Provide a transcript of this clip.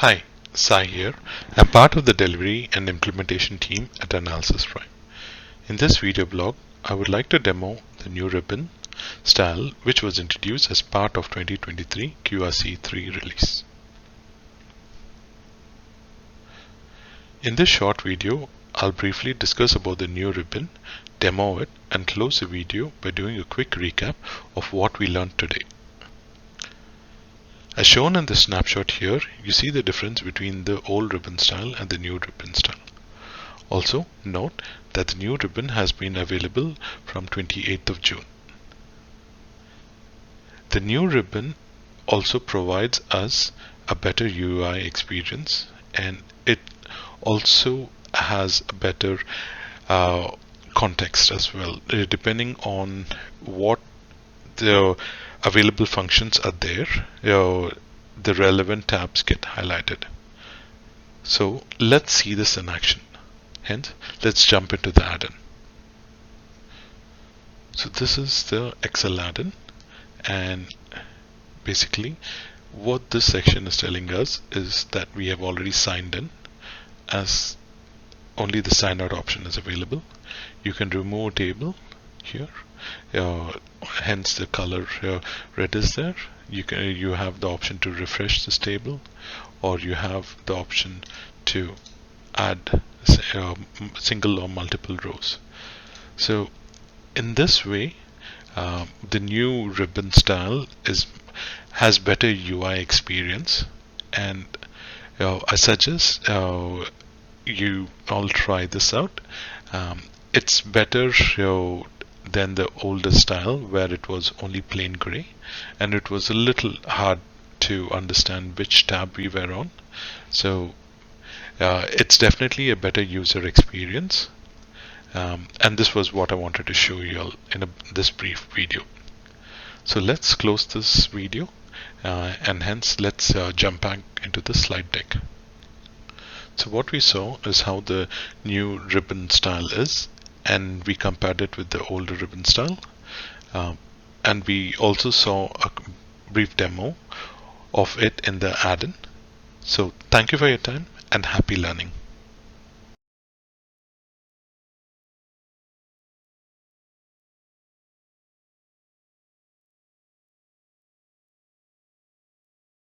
Hi, Sai here. I'm part of the delivery and implementation team at Analysis Prime. In this video blog, I would like to demo the new ribbon style which was introduced as part of 2023 QRC3 release. In this short video, I'll briefly discuss about the new ribbon, demo it, and close the video by doing a quick recap of what we learned today. As shown in the snapshot here, you see the difference between the old ribbon style and the new ribbon style. Also, note that the new ribbon has been available from 28th of June. The new ribbon also provides us a better UI experience, and it also has a better context as well, depending on what the available functions are there, the relevant tabs get highlighted. So let's see this in action. Hence, let's jump into the add-in. So this is the Excel add-in, and basically what this section is telling us is that we have already signed in, as only the sign out option is available. You can remove a table here, hence the color red is there. You have the option to refresh this table, or you have the option to add single or multiple rows. So in this way, the new ribbon style has better UI experience, and I suggest you all try this out. It's better than the older style where it was only plain gray and it was a little hard to understand which tab we were on. So it's definitely a better user experience, and this was what I wanted to show you all in this brief video. So let's close this video, and hence let's jump back into the slide deck. So what we saw is how the new ribbon style is, and we compared it with the older ribbon style, and we also saw a brief demo of it in the add-in. So thank you for your time and happy learning.